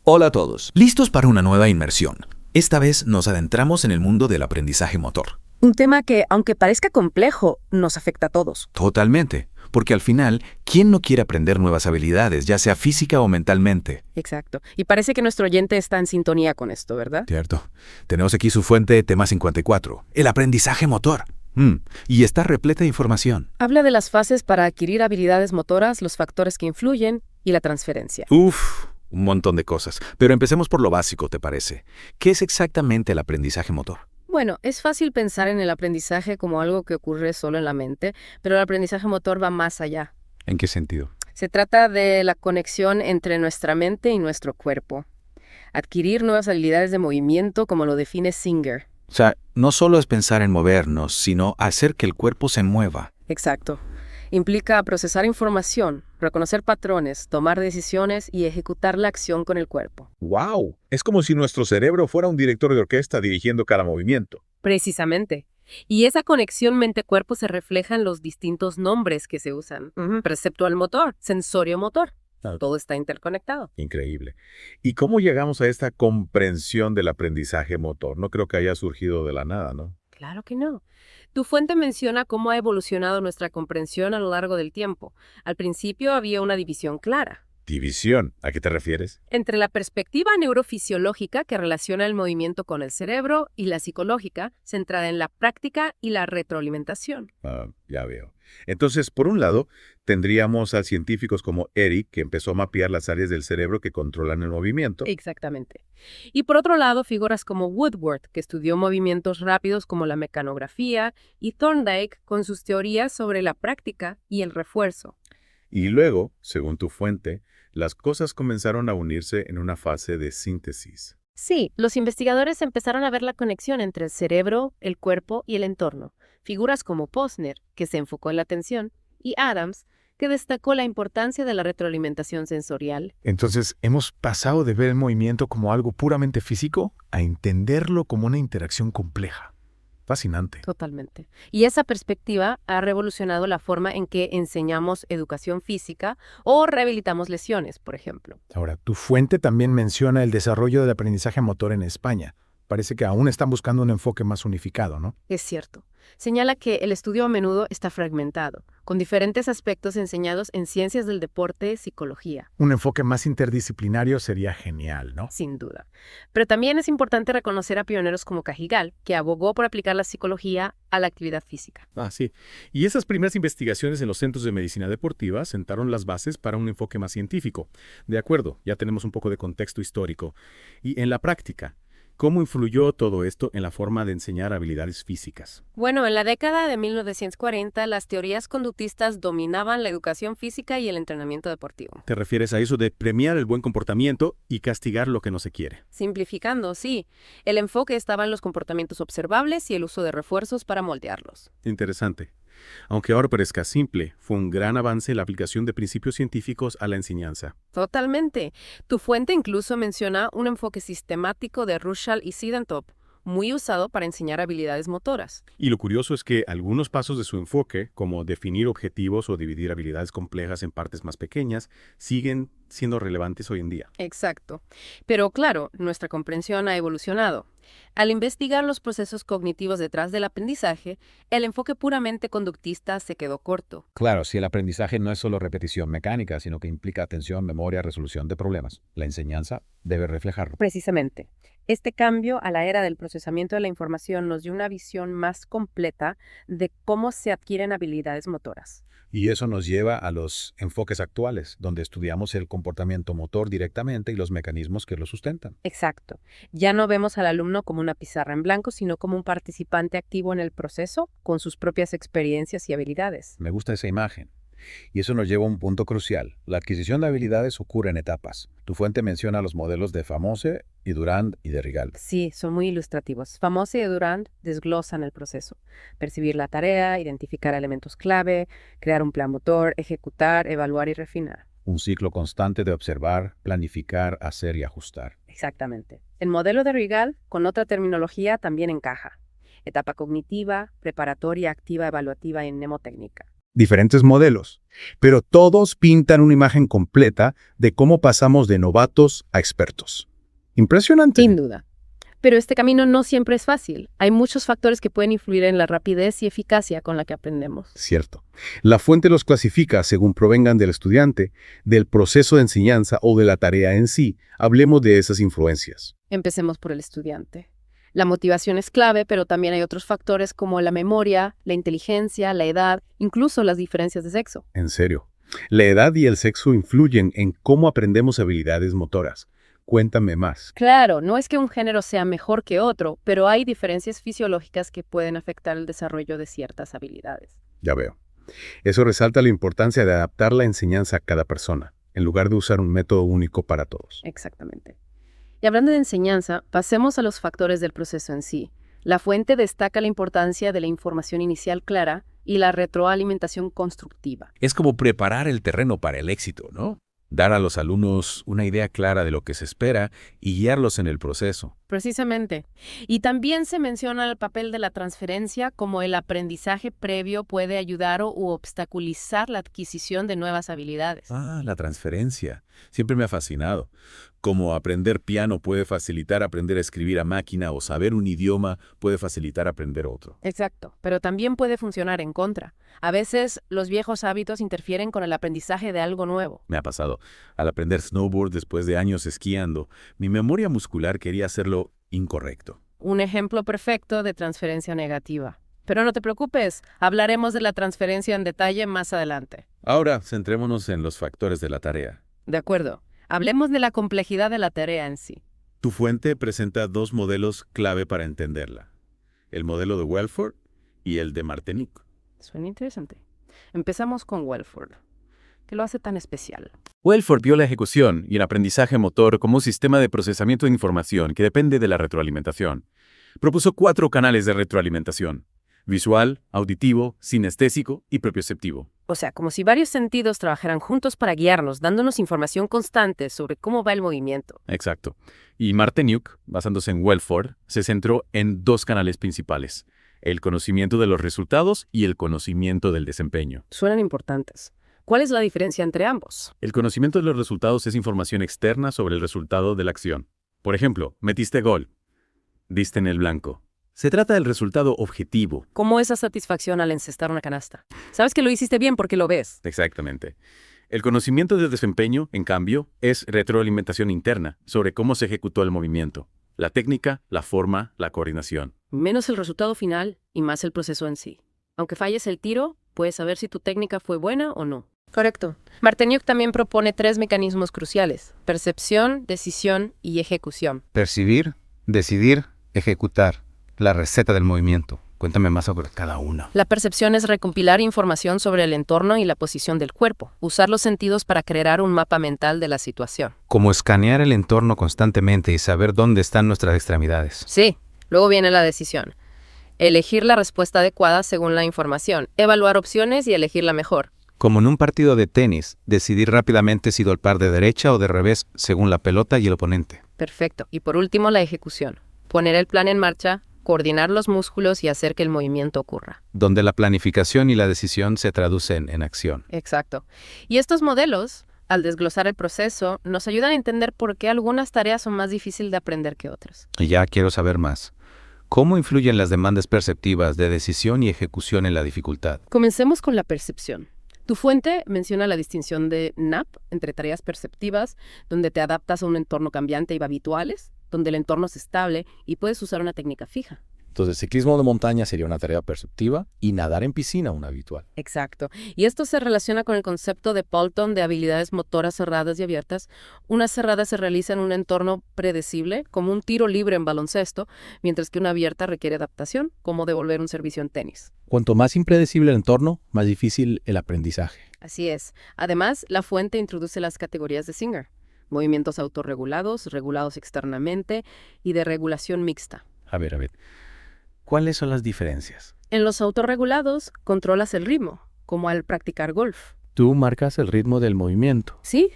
Hola a todos, ¿listos para una nueva inmersión? Esta vez nos adentramos en el mundo del aprendizaje motor. Un tema que, aunque parezca complejo, nos afecta a todos. Totalmente, porque al final, ¿quién no quiere aprender nuevas habilidades, ya sea física o mentalmente? Exacto. Y parece que nuestro oyente está en sintonía con esto, ¿verdad? Cierto. Tenemos aquí su fuente, tema 54, el aprendizaje motor. Y está repleta de información. Habla de las fases para adquirir habilidades motoras, los factores que influyen y la transferencia. Un montón de cosas. Pero empecemos por lo básico, ¿te parece? ¿Qué es exactamente el aprendizaje motor? Bueno, es fácil pensar en el aprendizaje como algo que ocurre solo en la mente, pero el aprendizaje motor va más allá. ¿En qué sentido? Se trata de la conexión entre nuestra mente y nuestro cuerpo. Adquirir nuevas habilidades de movimiento, como lo define Singer. O sea, no solo es pensar en movernos, sino hacer que el cuerpo se mueva. Exacto. Implica procesar información, reconocer patrones, tomar decisiones y ejecutar la acción con el cuerpo. ¡Wow! Es como si nuestro cerebro fuera un director de orquesta dirigiendo cada movimiento. Precisamente. Y esa conexión mente-cuerpo se refleja en los distintos nombres que se usan. Perceptual motor, sensorio motor. Todo está interconectado. Increíble. ¿Y cómo llegamos a esta comprensión del aprendizaje motor? No creo que haya surgido de la nada, ¿no? Claro que no. Tu fuente menciona cómo ha evolucionado nuestra comprensión a lo largo del tiempo. Al principio había una división clara División. ¿A qué te refieres? entre la perspectiva neurofisiológica, que relaciona el movimiento con el cerebro, y la psicológica, centrada en la práctica y la retroalimentación. Ya veo. Entonces, por un lado, tendríamos a científicos como Eric, que empezó a mapear las áreas del cerebro que controlan el movimiento. Exactamente. Y por otro lado, figuras como Woodward, que estudió movimientos rápidos como la mecanografía, y Thorndike, con sus teorías sobre la práctica y el refuerzo. Y luego, según tu fuente, las cosas comenzaron a unirse en una fase de síntesis. Sí, los investigadores empezaron a ver la conexión entre el cerebro, el cuerpo y el entorno. Figuras como Posner, que se enfocó en la atención, y Adams, que destacó la importancia de la retroalimentación sensorial. Entonces, hemos pasado de ver el movimiento como algo puramente físico a entenderlo como una interacción compleja. Fascinante. Totalmente. Y esa perspectiva ha revolucionado la forma en que enseñamos educación física o rehabilitamos lesiones, por ejemplo. Ahora, tu fuente también menciona el desarrollo del aprendizaje motor en España. Parece que aún están buscando un enfoque más unificado, ¿no? Es cierto. Señala que el estudio a menudo está fragmentado, con diferentes aspectos enseñados en ciencias del deporte, psicología. Un enfoque más interdisciplinario sería genial, ¿no? Sin duda. Pero también es importante reconocer a pioneros como Cajigal, que abogó por aplicar la psicología a la actividad física. Sí. Y esas primeras investigaciones en los centros de medicina deportiva sentaron las bases para un enfoque más científico. De acuerdo, ya tenemos un poco de contexto histórico. Y en la práctica, ¿cómo influyó todo esto en la forma de enseñar habilidades físicas? Bueno, en la década de 1940, las teorías conductistas dominaban la educación física y el entrenamiento deportivo. ¿Te refieres a eso de premiar el buen comportamiento y castigar lo que no se quiere? Simplificando, sí. El enfoque estaba en los comportamientos observables y el uso de refuerzos para moldearlos. Interesante. Aunque ahora parezca simple, fue un gran avance la aplicación de principios científicos a la enseñanza. Totalmente. Tu fuente incluso menciona un enfoque sistemático de Rushall y Sidentop, muy usado para enseñar habilidades motoras. Y lo curioso es que algunos pasos de su enfoque, como definir objetivos o dividir habilidades complejas en partes más pequeñas, siguen siendo relevantes hoy en día. Exacto. Pero claro, nuestra comprensión ha evolucionado. Al investigar los procesos cognitivos detrás del aprendizaje, el enfoque puramente conductista se quedó corto. Claro, si el aprendizaje no es solo repetición mecánica, sino que implica atención, memoria, resolución de problemas, la enseñanza debe reflejarlo. Precisamente. Este cambio a la era del procesamiento de la información nos dio una visión más completa de cómo se adquieren habilidades motoras. Y eso nos lleva a los enfoques actuales, donde estudiamos el comportamiento motor directamente y los mecanismos que lo sustentan. Exacto. Ya no vemos al alumno como una pizarra en blanco, sino como un participante activo en el proceso, con sus propias experiencias y habilidades. Me gusta esa imagen. Y eso nos lleva a un punto crucial. La adquisición de habilidades ocurre en etapas. Tu fuente menciona los modelos de Famose y Durand y de Rigal. Sí, son muy ilustrativos. Famose y Durand desglosan el proceso. Percibir la tarea, identificar elementos clave, crear un plan motor, ejecutar, evaluar y refinar. Un ciclo constante de observar, planificar, hacer y ajustar. Exactamente. El modelo de Rigal, con otra terminología, también encaja. Etapa cognitiva, preparatoria, activa, evaluativa y mnemotécnica. diferentes modelos, pero todos pintan una imagen completa de cómo pasamos de novatos a expertos. Impresionante. Sin duda. Pero este camino no siempre es fácil. Hay muchos factores que pueden influir en la rapidez y eficacia con la que aprendemos. Cierto. La fuente los clasifica según provengan del estudiante, del proceso de enseñanza o de la tarea en sí. Hablemos de esas influencias. Empecemos por el estudiante. La motivación es clave, pero también hay otros factores como la memoria, la inteligencia, la edad, incluso las diferencias de sexo. En serio. La edad y el sexo influyen en cómo aprendemos habilidades motoras. Cuéntame más. Claro, no es que un género sea mejor que otro, pero hay diferencias fisiológicas que pueden afectar el desarrollo de ciertas habilidades. Ya veo. Eso resalta la importancia de adaptar la enseñanza a cada persona, en lugar de usar un método único para todos. Exactamente. Y hablando de enseñanza, pasemos a los factores del proceso en sí. La fuente destaca la importancia de la información inicial clara y la retroalimentación constructiva. Es como preparar el terreno para el éxito, ¿no? Dar a los alumnos una idea clara de lo que se espera y guiarlos en el proceso. Precisamente. Y también se menciona el papel de la transferencia, como el aprendizaje previo puede ayudar u obstaculizar la adquisición de nuevas habilidades. Ah, la transferencia. Siempre me ha fascinado. Como aprender piano puede facilitar aprender a escribir a máquina o saber un idioma puede facilitar aprender otro. Exacto, pero también puede funcionar en contra. A veces los viejos hábitos interfieren con el aprendizaje de algo nuevo. Me ha pasado. Al aprender snowboard después de años esquiando, mi memoria muscular quería hacerlo incorrecto. Un ejemplo perfecto de transferencia negativa. Pero no te preocupes, hablaremos de la transferencia en detalle más adelante. Ahora, centrémonos en los factores de la tarea. De acuerdo. Hablemos de la complejidad de la tarea en sí. Tu fuente presenta dos modelos clave para entenderla. El modelo de Welford y el de Martinique. Suena interesante. Empezamos con Welford. ¿Qué lo hace tan especial? Welford vio la ejecución y el aprendizaje motor como un sistema de procesamiento de información que depende de la retroalimentación. Propuso 4 canales de retroalimentación: visual, auditivo, sinestésico y propioceptivo. O sea, como si varios sentidos trabajaran juntos para guiarnos, dándonos información constante sobre cómo va el movimiento. Exacto. Y Martinique, basándose en Welford, se centró en 2 canales principales: el conocimiento de los resultados y el conocimiento del desempeño. Suenan importantes. ¿Cuál es la diferencia entre ambos? El conocimiento de los resultados es información externa sobre el resultado de la acción. Por ejemplo, metiste gol, diste en el blanco. Se trata del resultado objetivo. ¿Cómo esa satisfacción al encestar una canasta? Sabes que lo hiciste bien porque lo ves. Exactamente. El conocimiento del desempeño, en cambio, es retroalimentación interna sobre cómo se ejecutó el movimiento. La técnica, la forma, la coordinación. Menos el resultado final y más el proceso en sí. Aunque falles el tiro, puedes saber si tu técnica fue buena o no. Correcto. Martiniuk también propone 3 mecanismos cruciales: percepción, decisión y ejecución. Percibir, decidir, ejecutar. La receta del movimiento. Cuéntame más sobre cada una. La percepción es recompilar información sobre el entorno y la posición del cuerpo. Usar los sentidos para crear un mapa mental de la situación. Como escanear el entorno constantemente y saber dónde están nuestras extremidades. Sí. Luego viene la decisión. Elegir la respuesta adecuada según la información. Evaluar opciones y elegir la mejor. Como en un partido de tenis, decidir rápidamente si golpear de derecha o de revés según la pelota y el oponente. Perfecto. Y por último, la ejecución. Poner el plan en marcha, coordinar los músculos y hacer que el movimiento ocurra. Donde la planificación y la decisión se traducen en acción. Exacto. Y estos modelos, al desglosar el proceso, nos ayudan a entender por qué algunas tareas son más difíciles de aprender que otras. Y ya quiero saber más. ¿Cómo influyen las demandas perceptivas de decisión y ejecución en la dificultad? Comencemos con la percepción. Tu fuente menciona la distinción de NAP entre tareas perceptivas, donde te adaptas a un entorno cambiante y habituales, donde el entorno es estable y puedes usar una técnica fija. Entonces, ciclismo de montaña sería una tarea perceptiva y nadar en piscina una habitual. Exacto. Y esto se relaciona con el concepto de Paulton de habilidades motoras cerradas y abiertas. Una cerrada se realiza en un entorno predecible, como un tiro libre en baloncesto, mientras que una abierta requiere adaptación, como devolver un servicio en tenis. Cuanto más impredecible el entorno, más difícil el aprendizaje. Así es. Además, la fuente introduce las categorías de Singer: movimientos autorregulados, regulados externamente y de regulación mixta. A ver. ¿Cuáles son las diferencias? En los autorregulados, controlas el ritmo, como al practicar golf. Tú marcas el ritmo del movimiento. Sí.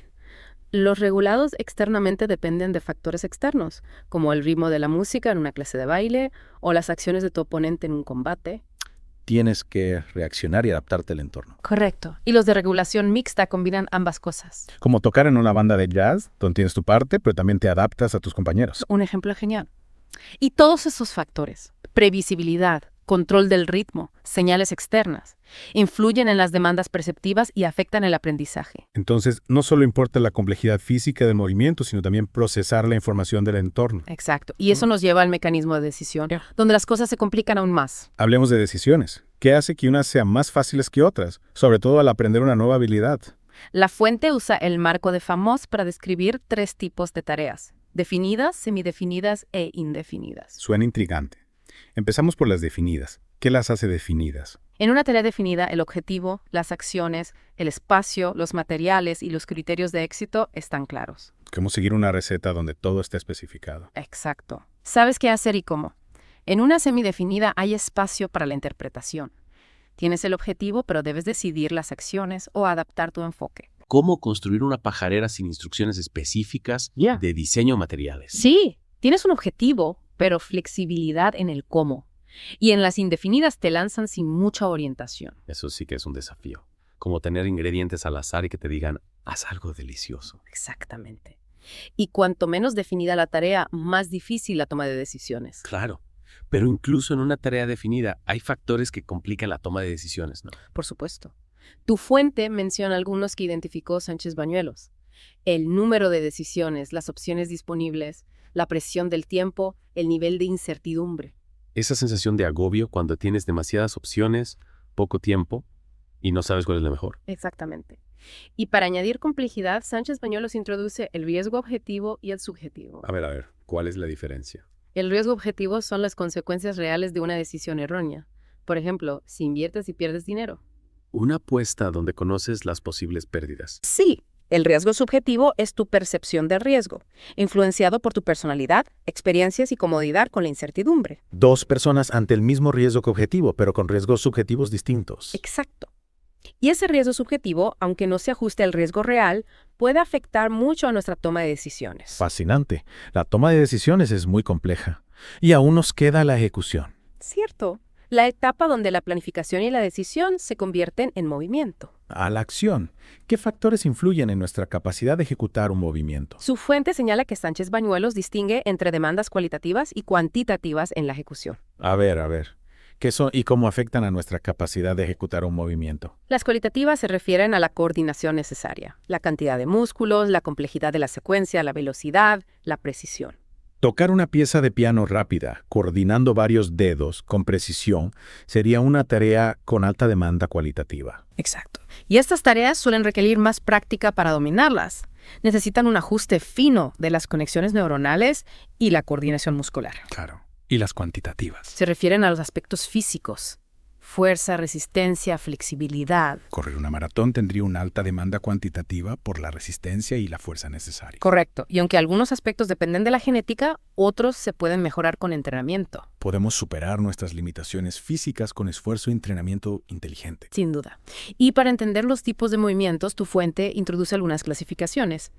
Los regulados externamente dependen de factores externos, como el ritmo de la música en una clase de baile o las acciones de tu oponente en un combate. tienes que reaccionar y adaptarte al entorno. Correcto. Y los de regulación mixta combinan ambas cosas. Como tocar en una banda de jazz, donde tienes tu parte, pero también te adaptas a tus compañeros. Un ejemplo genial. Y todos esos factores, previsibilidad, control del ritmo, señales externas, influyen en las demandas perceptivas y afectan el aprendizaje. Entonces, no solo importa la complejidad física del movimiento, sino también procesar la información del entorno. Exacto. Y eso nos lleva al mecanismo de decisión, donde las cosas se complican aún más. Hablemos de decisiones. ¿Qué hace que unas sean más fáciles que otras? Sobre todo al aprender una nueva habilidad. La fuente usa el marco de Famos para describir 3 tipos de tareas: definidas, semidefinidas e indefinidas. Suena intrigante. Empezamos por las definidas. ¿Qué las hace definidas? En una tarea definida, el objetivo, las acciones, el espacio, los materiales y los criterios de éxito están claros. ¿Cómo seguir una receta donde todo está especificado? Exacto. Sabes qué hacer y cómo. En una semidefinida hay espacio para la interpretación. Tienes el objetivo, pero debes decidir las acciones o adaptar tu enfoque. ¿Cómo construir una pajarera sin instrucciones específicas de diseño materiales? Sí, tienes un objetivo, pero flexibilidad en el cómo. Y en las indefinidas te lanzan sin mucha orientación. Eso sí que es un desafío. Como tener ingredientes al azar y que te digan, haz algo delicioso. Exactamente. Y cuanto menos definida la tarea, más difícil la toma de decisiones. Claro, pero incluso en una tarea definida hay factores que complican la toma de decisiones, ¿no? Por supuesto. Tu fuente menciona algunos que identificó Sánchez Bañuelos: el número de decisiones, las opciones disponibles, la presión del tiempo, el nivel de incertidumbre. Esa sensación de agobio cuando tienes demasiadas opciones, poco tiempo y no sabes cuál es la mejor. Exactamente. Y para añadir complejidad, Sánchez Bañuelos introduce el riesgo objetivo y el subjetivo. A ver, ¿cuál es la diferencia? El riesgo objetivo son las consecuencias reales de una decisión errónea. Por ejemplo, si inviertes y pierdes dinero. Una apuesta donde conoces las posibles pérdidas. Sí, el riesgo subjetivo es tu percepción del riesgo, influenciado por tu personalidad, experiencias y comodidad con la incertidumbre. 2 personas ante el mismo riesgo que objetivo, pero con riesgos subjetivos distintos. Exacto. Y ese riesgo subjetivo, aunque no se ajuste al riesgo real, puede afectar mucho a nuestra toma de decisiones. Fascinante. La toma de decisiones es muy compleja. Y aún nos queda la ejecución. Cierto. La etapa donde la planificación y la decisión se convierten en movimiento. A la acción. ¿Qué factores influyen en nuestra capacidad de ejecutar un movimiento? Su fuente señala que Sánchez Bañuelos distingue entre demandas cualitativas y cuantitativas en la ejecución. A ver. ¿Qué son y cómo afectan a nuestra capacidad de ejecutar un movimiento? Las cualitativas se refieren a la coordinación necesaria, la cantidad de músculos, la complejidad de la secuencia, la velocidad, la precisión. Tocar una pieza de piano rápida, coordinando varios dedos con precisión, sería una tarea con alta demanda cualitativa. Exacto. Y estas tareas suelen requerir más práctica para dominarlas. Necesitan un ajuste fino de las conexiones neuronales y la coordinación muscular. Claro. ¿Y las cuantitativas? Se refieren a los aspectos físicos: fuerza, resistencia, flexibilidad. Correr una maratón tendría una alta demanda cuantitativa por la resistencia y la fuerza necesaria. Correcto. Y aunque algunos aspectos dependen de la genética, otros se pueden mejorar con entrenamiento. Podemos superar nuestras limitaciones físicas con esfuerzo y entrenamiento inteligente. Sin duda. Y para entender los tipos de movimientos, tu fuente introduce algunas clasificaciones.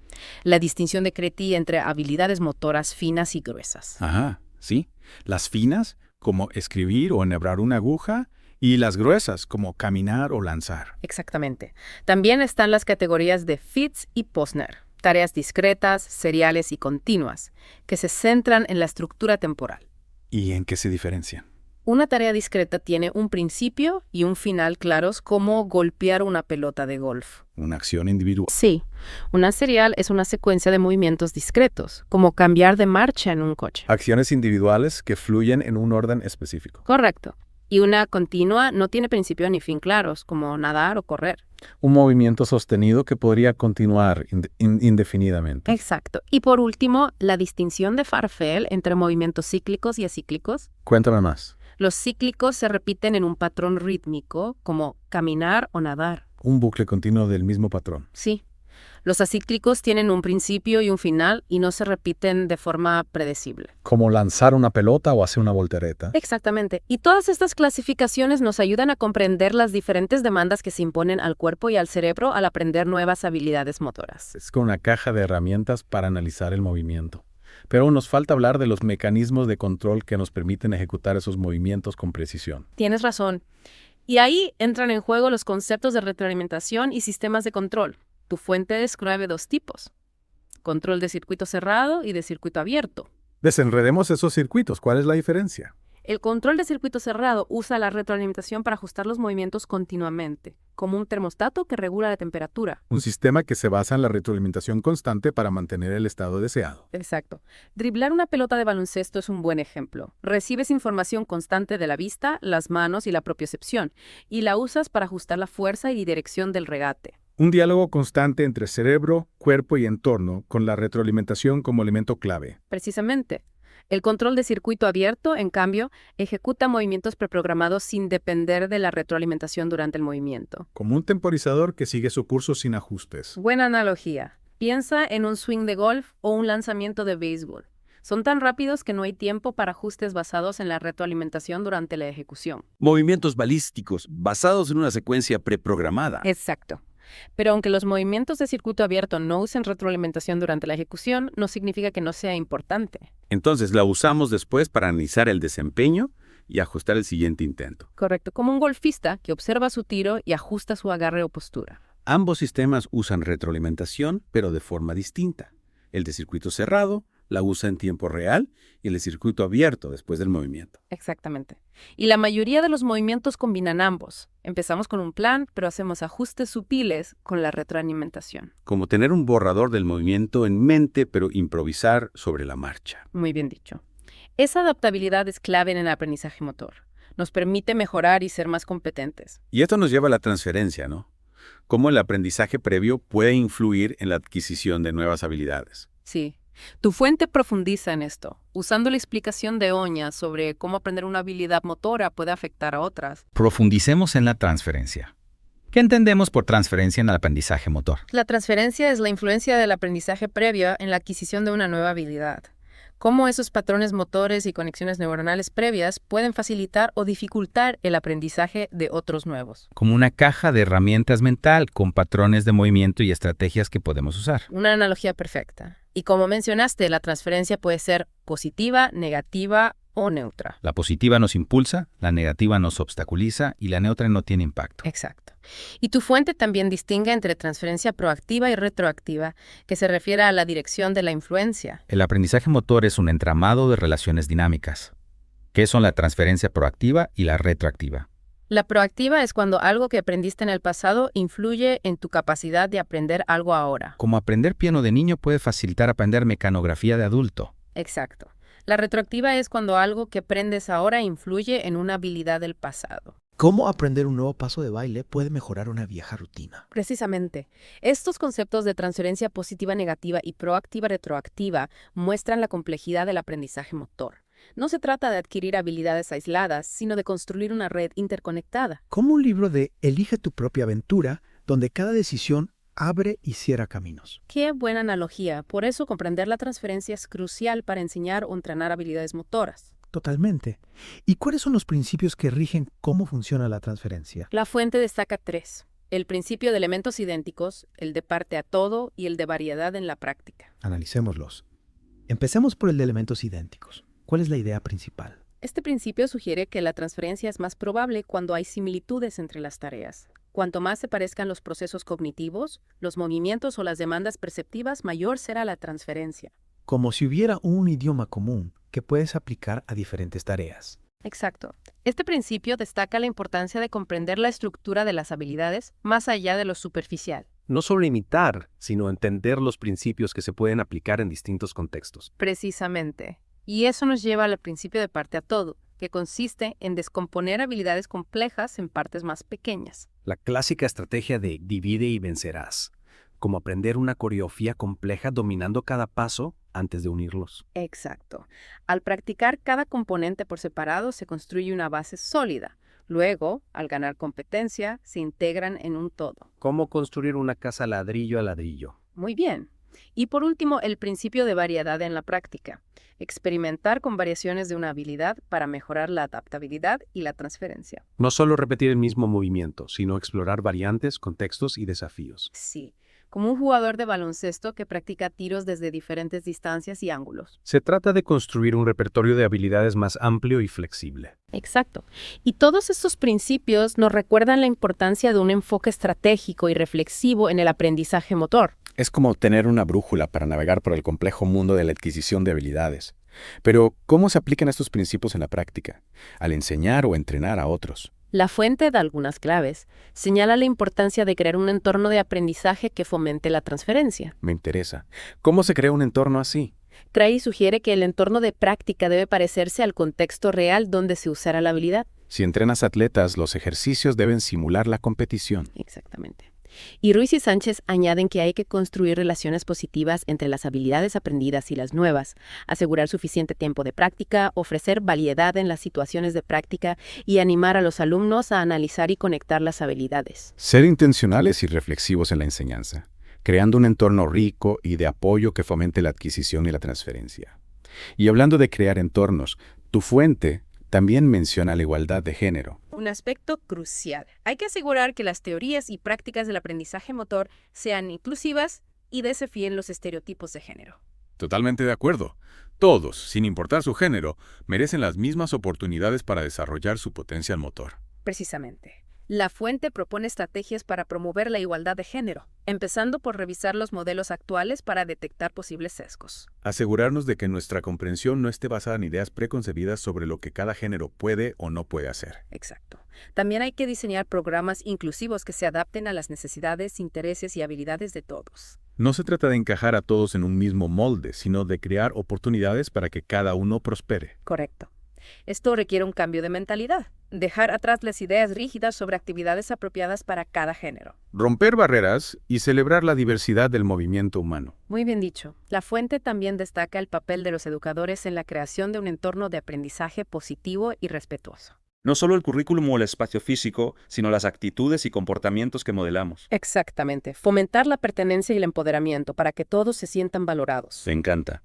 La distinción de Creti entre habilidades motoras finas y gruesas. Ajá, sí. Las finas, como escribir o enhebrar una aguja, y las gruesas, como caminar o lanzar. Exactamente. También están las categorías de Fitts y Posner, tareas discretas, seriales y continuas, que se centran en la estructura temporal. ¿Y en qué se diferencian? Una tarea discreta tiene un principio y un final claros, como golpear una pelota de golf. Una acción individual. Sí. Una serial es una secuencia de movimientos discretos, como cambiar de marcha en un coche. Acciones individuales que fluyen en un orden específico. Correcto. Y una continua no tiene principio ni fin claros, como nadar o correr. Un movimiento sostenido que podría continuar indefinidamente. Exacto. Y por último, la distinción de Farfel entre movimientos cíclicos y acíclicos. Cuéntame más. Los cíclicos se repiten en un patrón rítmico, como caminar o nadar. Un bucle continuo del mismo patrón. Sí. Los acíclicos tienen un principio y un final y no se repiten de forma predecible. Como lanzar una pelota o hacer una voltereta. Exactamente. Y todas estas clasificaciones nos ayudan a comprender las diferentes demandas que se imponen al cuerpo y al cerebro al aprender nuevas habilidades motoras. Es como una caja de herramientas para analizar el movimiento. Pero aún nos falta hablar de los mecanismos de control que nos permiten ejecutar esos movimientos con precisión. Tienes razón. Y ahí entran en juego los conceptos de retroalimentación y sistemas de control. Tu fuente describe dos tipos: control de circuito cerrado y de circuito abierto. Desenredemos esos circuitos. ¿Cuál es la diferencia? El control de circuito cerrado usa la retroalimentación para ajustar los movimientos continuamente, como un termostato que regula la temperatura. Un sistema que se basa en la retroalimentación constante para mantener el estado deseado. Exacto. Driblar una pelota de baloncesto es un buen ejemplo. Recibes información constante de la vista, las manos y la propiocepción, y la usas para ajustar la fuerza y dirección del regate. Un diálogo constante entre cerebro, cuerpo y entorno, con la retroalimentación como elemento clave. Precisamente. El control de circuito abierto, en cambio, ejecuta movimientos preprogramados sin depender de la retroalimentación durante el movimiento. Como un temporizador que sigue su curso sin ajustes. Buena analogía. Piensa en un swing de golf o un lanzamiento de béisbol. Son tan rápidos que no hay tiempo para ajustes basados en la retroalimentación durante la ejecución. Movimientos balísticos basados en una secuencia preprogramada. Exacto. Pero aunque los movimientos de circuito abierto no usen retroalimentación durante la ejecución, no significa que no sea importante. Entonces la usamos después para analizar el desempeño y ajustar el siguiente intento. Correcto, como un golfista que observa su tiro y ajusta su agarre o postura. Ambos sistemas usan retroalimentación, pero de forma distinta. El de circuito cerrado la usa en tiempo real y el de circuito abierto después del movimiento. Exactamente. Y la mayoría de los movimientos combinan ambos. Empezamos con un plan, pero hacemos ajustes sutiles con la retroalimentación. Como tener un borrador del movimiento en mente, pero improvisar sobre la marcha. Muy bien dicho. Esa adaptabilidad es clave en el aprendizaje motor. Nos permite mejorar y ser más competentes. Y esto nos lleva a la transferencia, ¿no? Cómo el aprendizaje previo puede influir en la adquisición de nuevas habilidades. Sí. Tu fuente profundiza en esto, usando la explicación de Oña sobre cómo aprender una habilidad motora puede afectar a otras. Profundicemos en la transferencia. ¿Qué entendemos por transferencia en el aprendizaje motor? La transferencia es la influencia del aprendizaje previo en la adquisición de una nueva habilidad. Cómo esos patrones motores y conexiones neuronales previas pueden facilitar o dificultar el aprendizaje de otros nuevos. Como una caja de herramientas mental con patrones de movimiento y estrategias que podemos usar. Una analogía perfecta. Y como mencionaste, la transferencia puede ser positiva, negativa o neutra. La positiva nos impulsa, la negativa nos obstaculiza y la neutra no tiene impacto. Exacto. Y tu fuente también distingue entre transferencia proactiva y retroactiva, que se refiere a la dirección de la influencia. El aprendizaje motor es un entramado de relaciones dinámicas. ¿Qué son la transferencia proactiva y la retroactiva? La proactiva es cuando algo que aprendiste en el pasado influye en tu capacidad de aprender algo ahora. Como aprender piano de niño puede facilitar aprender mecanografía de adulto. Exacto. La retroactiva es cuando algo que aprendes ahora influye en una habilidad del pasado. ¿Cómo aprender un nuevo paso de baile puede mejorar una vieja rutina? Precisamente. Estos conceptos de transferencia positiva negativa y proactiva retroactiva muestran la complejidad del aprendizaje motor. No se trata de adquirir habilidades aisladas, sino de construir una red interconectada. Como un libro de Elige tu propia aventura, donde cada decisión abre y cierra caminos. Qué buena analogía. Por eso comprender la transferencia es crucial para enseñar o entrenar habilidades motoras. Totalmente. ¿Y cuáles son los principios que rigen cómo funciona la transferencia? La fuente destaca 3. El principio de elementos idénticos, el de parte a todo y el de variedad en la práctica. Analicémoslos. Empecemos por el de elementos idénticos. ¿Cuál es la idea principal? Este principio sugiere que la transferencia es más probable cuando hay similitudes entre las tareas. Cuanto más se parezcan los procesos cognitivos, los movimientos o las demandas perceptivas, mayor será la transferencia. Como si hubiera un idioma común que puedes aplicar a diferentes tareas. Exacto. Este principio destaca la importancia de comprender la estructura de las habilidades más allá de lo superficial. No solo imitar, sino entender los principios que se pueden aplicar en distintos contextos. Precisamente. Y eso nos lleva al principio de parte a todo, que consiste en descomponer habilidades complejas en partes más pequeñas. La clásica estrategia de divide y vencerás, como aprender una coreografía compleja dominando cada paso antes de unirlos. Exacto. Al practicar cada componente por separado se construye una base sólida. Luego, al ganar competencia, se integran en un todo. ¿Cómo construir una casa ladrillo a ladrillo? Muy bien. Y por último, el principio de variedad en la práctica. Experimentar con variaciones de una habilidad para mejorar la adaptabilidad y la transferencia. No solo repetir el mismo movimiento, sino explorar variantes, contextos y desafíos. Sí. como un jugador de baloncesto que practica tiros desde diferentes distancias y ángulos. Se trata de construir un repertorio de habilidades más amplio y flexible. Exacto. Y todos estos principios nos recuerdan la importancia de un enfoque estratégico y reflexivo en el aprendizaje motor. Es como tener una brújula para navegar por el complejo mundo de la adquisición de habilidades. Pero, ¿cómo se aplican estos principios en la práctica? Al enseñar o entrenar a otros. La fuente da algunas claves. Señala la importancia de crear un entorno de aprendizaje que fomente la transferencia. Me interesa. ¿Cómo se crea un entorno así? Cray sugiere que el entorno de práctica debe parecerse al contexto real donde se usará la habilidad. Si entrenas atletas, los ejercicios deben simular la competición. Exactamente. Y Ruiz y Sánchez añaden que hay que construir relaciones positivas entre las habilidades aprendidas y las nuevas, asegurar suficiente tiempo de práctica, ofrecer variedad en las situaciones de práctica y animar a los alumnos a analizar y conectar las habilidades. Ser intencionales y reflexivos en la enseñanza, creando un entorno rico y de apoyo que fomente la adquisición y la transferencia. Y hablando de crear entornos, tu fuente también menciona la igualdad de género. Un aspecto crucial. Hay que asegurar que las teorías y prácticas del aprendizaje motor sean inclusivas y desafíen los estereotipos de género. Totalmente de acuerdo. Todos, sin importar su género, merecen las mismas oportunidades para desarrollar su potencial motor. Precisamente. La fuente propone estrategias para promover la igualdad de género, empezando por revisar los modelos actuales para detectar posibles sesgos. Asegurarnos de que nuestra comprensión no esté basada en ideas preconcebidas sobre lo que cada género puede o no puede hacer. Exacto. También hay que diseñar programas inclusivos que se adapten a las necesidades, intereses y habilidades de todos. No se trata de encajar a todos en un mismo molde, sino de crear oportunidades para que cada uno prospere. Correcto. Esto requiere un cambio de mentalidad, dejar atrás las ideas rígidas sobre actividades apropiadas para cada género. Romper barreras y celebrar la diversidad del movimiento humano. Muy bien dicho. La fuente también destaca el papel de los educadores en la creación de un entorno de aprendizaje positivo y respetuoso. No solo el currículum o el espacio físico, sino las actitudes y comportamientos que modelamos. Exactamente. Fomentar la pertenencia y el empoderamiento para que todos se sientan valorados. Me encanta.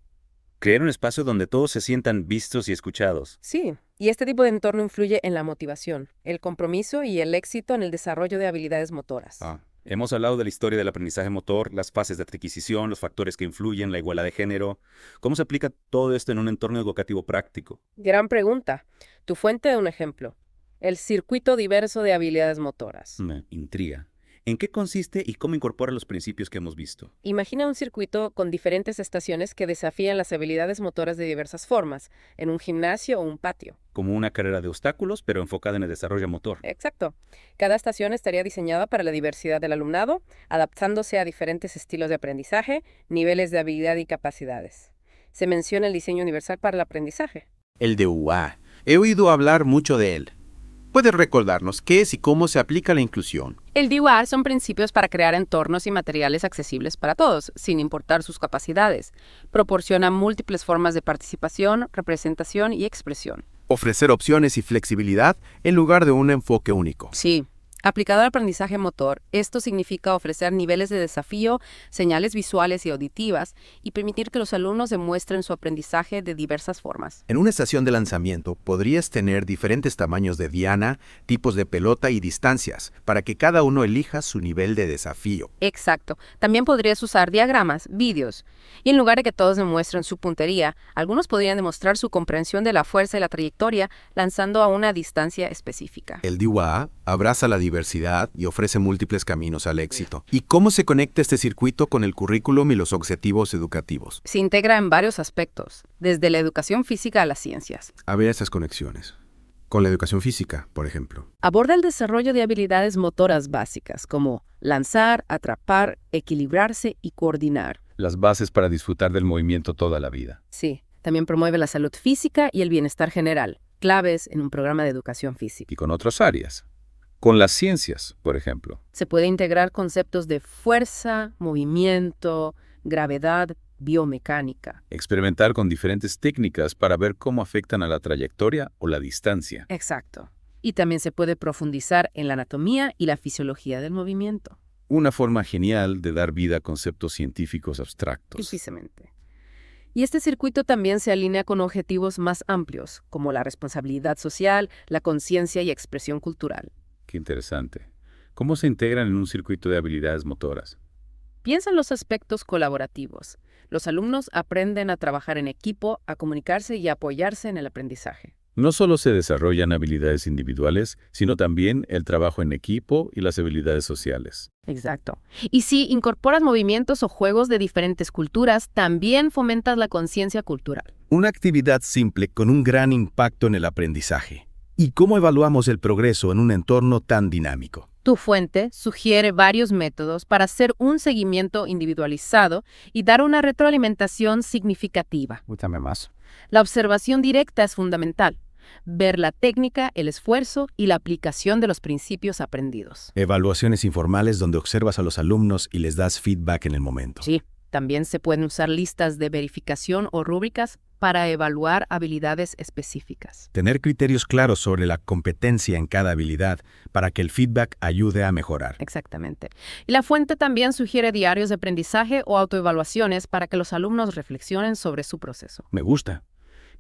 Crear un espacio donde todos se sientan vistos y escuchados. Sí, y este tipo de entorno influye en la motivación, el compromiso y el éxito en el desarrollo de habilidades motoras. Hemos hablado de la historia del aprendizaje motor, las fases de adquisición, los factores que influyen, la igualdad de género. ¿Cómo se aplica todo esto en un entorno educativo práctico? Gran pregunta. Tu fuente da un ejemplo. El circuito diverso de habilidades motoras. Me intriga. ¿En qué consiste y cómo incorpora los principios que hemos visto? Imagina un circuito con diferentes estaciones que desafían las habilidades motoras de diversas formas, en un gimnasio o un patio. Como una carrera de obstáculos, pero enfocada en el desarrollo motor. Exacto. Cada estación estaría diseñada para la diversidad del alumnado, adaptándose a diferentes estilos de aprendizaje, niveles de habilidad y capacidades. Se menciona el diseño universal para el aprendizaje. El DUA. He oído hablar mucho de él. ¿Puedes recordarnos qué es y cómo se aplica la inclusión? El DUA son principios para crear entornos y materiales accesibles para todos, sin importar sus capacidades. Proporciona múltiples formas de participación, representación y expresión. Ofrecer opciones y flexibilidad en lugar de un enfoque único. Sí. Aplicado al aprendizaje motor, esto significa ofrecer niveles de desafío, señales visuales y auditivas, y permitir que los alumnos demuestren su aprendizaje de diversas formas. En una estación de lanzamiento podrías tener diferentes tamaños de diana, tipos de pelota y distancias, para que cada uno elija su nivel de desafío. Exacto. También podrías usar diagramas, vídeos, y en lugar de que todos demuestren su puntería, algunos podrían demostrar su comprensión de la fuerza y la trayectoria lanzando a una distancia específica. El DUA abraza la diversidad y ofrece múltiples caminos al éxito. ¿Y cómo se conecta este circuito con el currículum y los objetivos educativos? Se integra en varios aspectos, desde la educación física a las ciencias. A ver estas conexiones. Con la educación física, por ejemplo. Aborda el desarrollo de habilidades motoras básicas, como lanzar, atrapar, equilibrarse y coordinar. Las bases para disfrutar del movimiento toda la vida. Sí, también promueve la salud física y el bienestar general, claves en un programa de educación física. Y con otras áreas. Con las ciencias, por ejemplo. Se puede integrar conceptos de fuerza, movimiento, gravedad, biomecánica. Experimentar con diferentes técnicas para ver cómo afectan a la trayectoria o la distancia. Exacto. Y también se puede profundizar en la anatomía y la fisiología del movimiento. Una forma genial de dar vida a conceptos científicos abstractos. Precisamente. Y este circuito también se alinea con objetivos más amplios, como la responsabilidad social, la conciencia y expresión cultural. Qué interesante. ¿Cómo se integran en un circuito de habilidades motoras? Piensa en los aspectos colaborativos. Los alumnos aprenden a trabajar en equipo, a comunicarse y a apoyarse en el aprendizaje. No solo se desarrollan habilidades individuales, sino también el trabajo en equipo y las habilidades sociales. Exacto. Y si incorporas movimientos o juegos de diferentes culturas, también fomentas la conciencia cultural. Una actividad simple con un gran impacto en el aprendizaje. ¿Y cómo evaluamos el progreso en un entorno tan dinámico? Tu fuente sugiere varios métodos para hacer un seguimiento individualizado y dar una retroalimentación significativa. Cuéntame más. La observación directa es fundamental. Ver la técnica, el esfuerzo y la aplicación de los principios aprendidos. Evaluaciones informales donde observas a los alumnos y les das feedback en el momento. Sí, también se pueden usar listas de verificación o rúbricas para evaluar habilidades específicas. Tener criterios claros sobre la competencia en cada habilidad para que el feedback ayude a mejorar. Exactamente. Y la fuente también sugiere diarios de aprendizaje o autoevaluaciones para que los alumnos reflexionen sobre su proceso. Me gusta.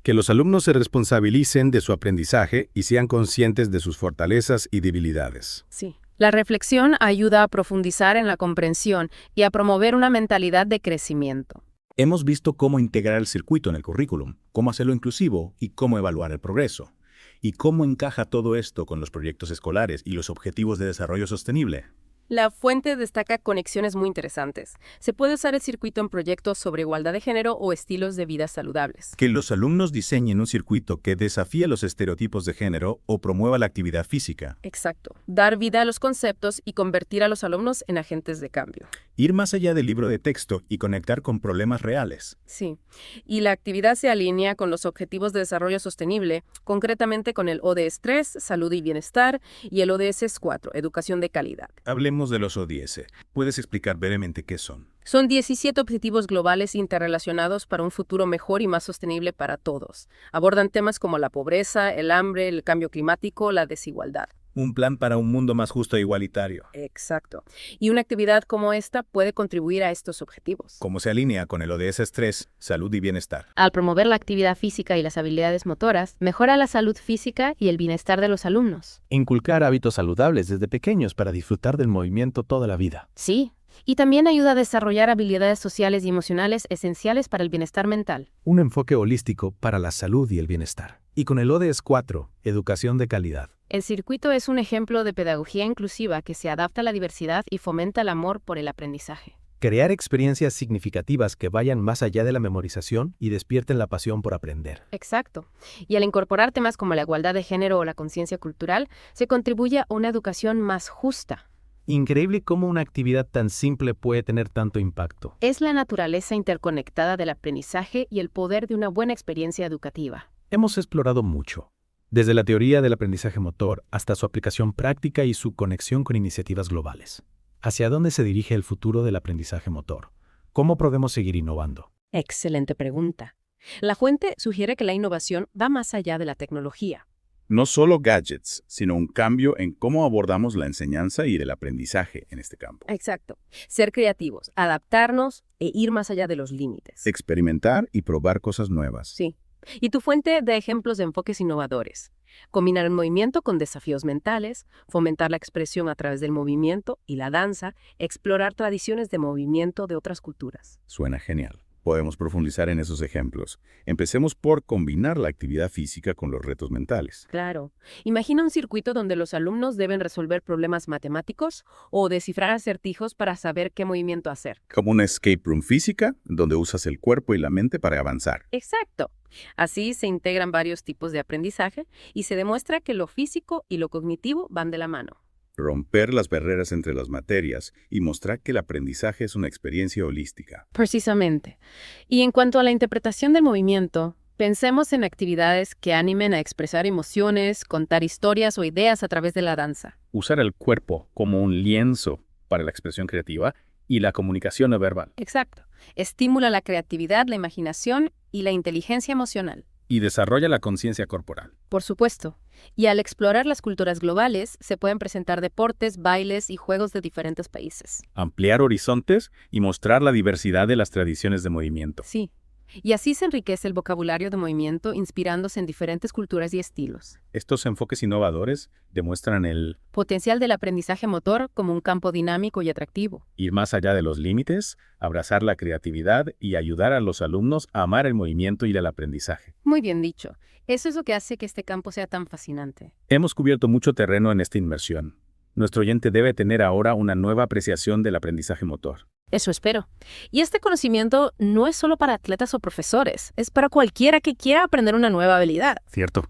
Que los alumnos se responsabilicen de su aprendizaje y sean conscientes de sus fortalezas y debilidades. Sí. La reflexión ayuda a profundizar en la comprensión y a promover una mentalidad de crecimiento. Hemos visto cómo integrar el circuito en el currículum, cómo hacerlo inclusivo y cómo evaluar el progreso. ¿Y cómo encaja todo esto con los proyectos escolares y los objetivos de desarrollo sostenible? La fuente destaca conexiones muy interesantes. Se puede usar el circuito en proyectos sobre igualdad de género o estilos de vida saludables. Que los alumnos diseñen un circuito que desafíe los estereotipos de género o promueva la actividad física. Exacto. Dar vida a los conceptos y convertir a los alumnos en agentes de cambio. Ir más allá del libro de texto y conectar con problemas reales. Sí. Y la actividad se alinea con los objetivos de desarrollo sostenible, concretamente con el ODS 3, salud y bienestar, y el ODS 4, educación de calidad. Hablemos de los ODS. ¿Puedes explicar brevemente qué son? Son 17 objetivos globales interrelacionados para un futuro mejor y más sostenible para todos. Abordan temas como la pobreza, el hambre, el cambio climático, la desigualdad. Un plan para un mundo más justo e igualitario. Exacto. Y una actividad como esta puede contribuir a estos objetivos. ¿Cómo se alinea con el ODS 3, salud y bienestar? Al promover la actividad física y las habilidades motoras, mejora la salud física y el bienestar de los alumnos. Inculcar hábitos saludables desde pequeños para disfrutar del movimiento toda la vida. Sí. Y también ayuda a desarrollar habilidades sociales y emocionales esenciales para el bienestar mental. Un enfoque holístico para la salud y el bienestar. Y con el ODS 4, educación de calidad. El circuito es un ejemplo de pedagogía inclusiva que se adapta a la diversidad y fomenta el amor por el aprendizaje. Crear experiencias significativas que vayan más allá de la memorización y despierten la pasión por aprender. Exacto. Y al incorporar temas como la igualdad de género o la conciencia cultural, se contribuye a una educación más justa. Increíble cómo una actividad tan simple puede tener tanto impacto. Es la naturaleza interconectada del aprendizaje y el poder de una buena experiencia educativa. Hemos explorado mucho, desde la teoría del aprendizaje motor hasta su aplicación práctica y su conexión con iniciativas globales. ¿Hacia dónde se dirige el futuro del aprendizaje motor? ¿Cómo podemos seguir innovando? Excelente pregunta. La fuente sugiere que la innovación va más allá de la tecnología. No solo gadgets, sino un cambio en cómo abordamos la enseñanza y el aprendizaje en este campo. Exacto. Ser creativos, adaptarnos e ir más allá de los límites. Experimentar y probar cosas nuevas. Sí. Y tu fuente da ejemplos de enfoques innovadores. Combinar el movimiento con desafíos mentales, fomentar la expresión a través del movimiento y la danza, explorar tradiciones de movimiento de otras culturas. Suena genial. Podemos profundizar en esos ejemplos. Empecemos por combinar la actividad física con los retos mentales. Claro. Imagina un circuito donde los alumnos deben resolver problemas matemáticos o descifrar acertijos para saber qué movimiento hacer. Como una escape room física, donde usas el cuerpo y la mente para avanzar. Exacto. Así se integran varios tipos de aprendizaje y se demuestra que lo físico y lo cognitivo van de la mano. Romper las barreras entre las materias y mostrar que el aprendizaje es una experiencia holística. Precisamente. Y en cuanto a la interpretación del movimiento, pensemos en actividades que animen a expresar emociones, contar historias o ideas a través de la danza. Usar el cuerpo como un lienzo para la expresión creativa y la comunicación no verbal. Exacto. Estimula la creatividad, la imaginación y la inteligencia emocional. Y desarrolla la conciencia corporal. Por supuesto. Y al explorar las culturas globales, se pueden presentar deportes, bailes y juegos de diferentes países. Ampliar horizontes y mostrar la diversidad de las tradiciones de movimiento. Sí. Y así se enriquece el vocabulario de movimiento inspirándose en diferentes culturas y estilos. Estos enfoques innovadores demuestran el Potencial del aprendizaje motor como un campo dinámico y atractivo. ir más allá de los límites, abrazar la creatividad y ayudar a los alumnos a amar el movimiento y el aprendizaje. Muy bien dicho. Eso es lo que hace que este campo sea tan fascinante. Hemos cubierto mucho terreno en esta inmersión. Nuestro oyente debe tener ahora una nueva apreciación del aprendizaje motor. Eso espero. Y este conocimiento no es solo para atletas o profesores, es para cualquiera que quiera aprender una nueva habilidad. Cierto.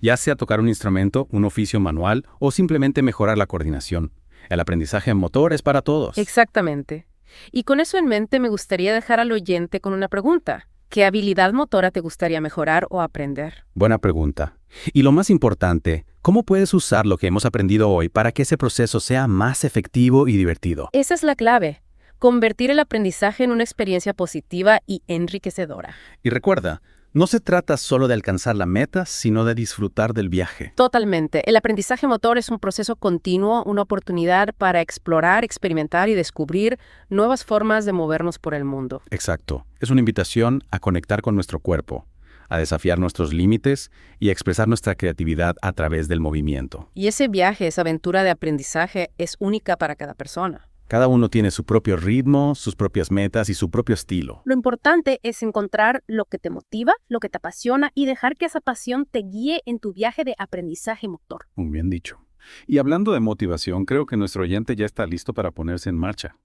Ya sea tocar un instrumento, un oficio manual o simplemente mejorar la coordinación. El aprendizaje motor es para todos. Exactamente. Y con eso en mente me gustaría dejar al oyente con una pregunta. ¿Qué habilidad motora te gustaría mejorar o aprender? Buena pregunta. Y lo más importante, ¿cómo puedes usar lo que hemos aprendido hoy para que ese proceso sea más efectivo y divertido? Esa es la clave. Convertir el aprendizaje en una experiencia positiva y enriquecedora. Y recuerda, no se trata solo de alcanzar la meta, sino de disfrutar del viaje. Totalmente. El aprendizaje motor es un proceso continuo, una oportunidad para explorar, experimentar y descubrir nuevas formas de movernos por el mundo. Exacto. Es una invitación a conectar con nuestro cuerpo, a desafiar nuestros límites y a expresar nuestra creatividad a través del movimiento. Y ese viaje, esa aventura de aprendizaje es única para cada persona. Cada uno tiene su propio ritmo, sus propias metas y su propio estilo. Lo importante es encontrar lo que te motiva, lo que te apasiona y dejar que esa pasión te guíe en tu viaje de aprendizaje motor. Muy bien dicho. Y hablando de motivación, creo que nuestro oyente ya está listo para ponerse en marcha,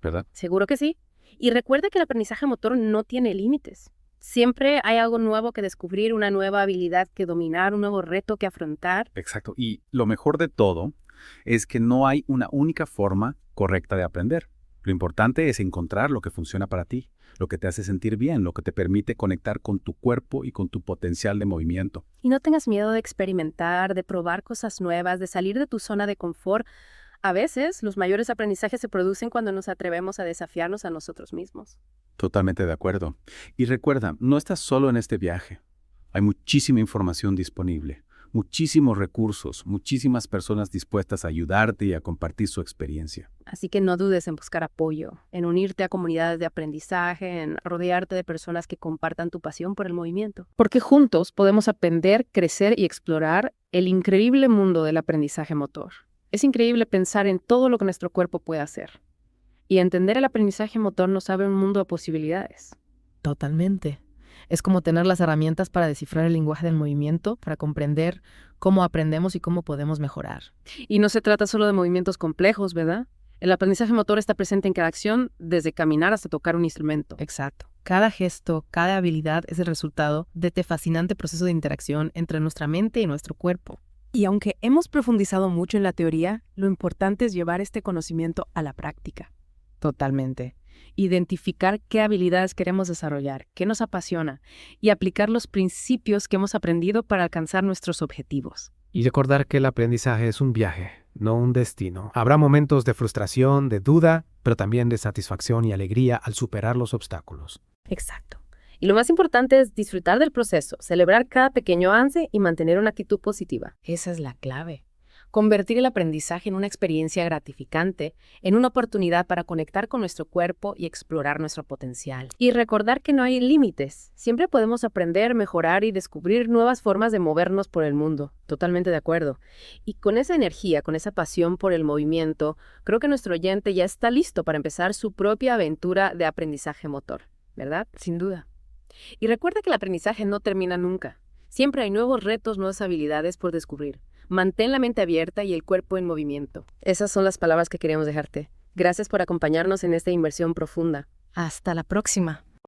¿verdad? Seguro que sí. Y recuerda que el aprendizaje motor no tiene límites. Siempre hay algo nuevo que descubrir, una nueva habilidad que dominar, un nuevo reto que afrontar. Exacto. Y lo mejor de todo es que no hay una única forma correcta de aprender. Lo importante es encontrar lo que funciona para ti, lo que te hace sentir bien, lo que te permite conectar con tu cuerpo y con tu potencial de movimiento. Y no tengas miedo de experimentar, de probar cosas nuevas, de salir de tu zona de confort. A veces, los mayores aprendizajes se producen cuando nos atrevemos a desafiarnos a nosotros mismos. Totalmente de acuerdo. Y recuerda, no estás solo en este viaje. Hay muchísima información disponible, muchísimos recursos, muchísimas personas dispuestas a ayudarte y a compartir su experiencia. Así que no dudes en buscar apoyo, en unirte a comunidades de aprendizaje, en rodearte de personas que compartan tu pasión por el movimiento. Porque juntos podemos aprender, crecer y explorar el increíble mundo del aprendizaje motor. Es increíble pensar en todo lo que nuestro cuerpo puede hacer. Y entender el aprendizaje motor nos abre un mundo de posibilidades. Totalmente. Es como tener las herramientas para descifrar el lenguaje del movimiento, para comprender cómo aprendemos y cómo podemos mejorar. Y no se trata solo de movimientos complejos, ¿verdad? El aprendizaje motor está presente en cada acción, desde caminar hasta tocar un instrumento. Exacto. Cada gesto, cada habilidad es el resultado de este fascinante proceso de interacción entre nuestra mente y nuestro cuerpo. Y aunque hemos profundizado mucho en la teoría, lo importante es llevar este conocimiento a la práctica. Totalmente. Identificar qué habilidades queremos desarrollar, qué nos apasiona, y aplicar los principios que hemos aprendido para alcanzar nuestros objetivos. Y recordar que el aprendizaje es un viaje, no un destino. Habrá momentos de frustración, de duda, pero también de satisfacción y alegría al superar los obstáculos. Exacto. Y lo más importante es disfrutar del proceso, celebrar cada pequeño avance y mantener una actitud positiva. Esa es la clave. Convertir el aprendizaje en una experiencia gratificante, en una oportunidad para conectar con nuestro cuerpo y explorar nuestro potencial. Y recordar que no hay límites. Siempre podemos aprender, mejorar y descubrir nuevas formas de movernos por el mundo. Totalmente de acuerdo. Y con esa energía, con esa pasión por el movimiento, creo que nuestro oyente ya está listo para empezar su propia aventura de aprendizaje motor, ¿verdad? Sin duda. Y recuerda que el aprendizaje no termina nunca. Siempre hay nuevos retos, nuevas habilidades por descubrir. Mantén la mente abierta y el cuerpo en movimiento. Esas son las palabras que queríamos dejarte. Gracias por acompañarnos en esta inmersión profunda. Hasta la próxima.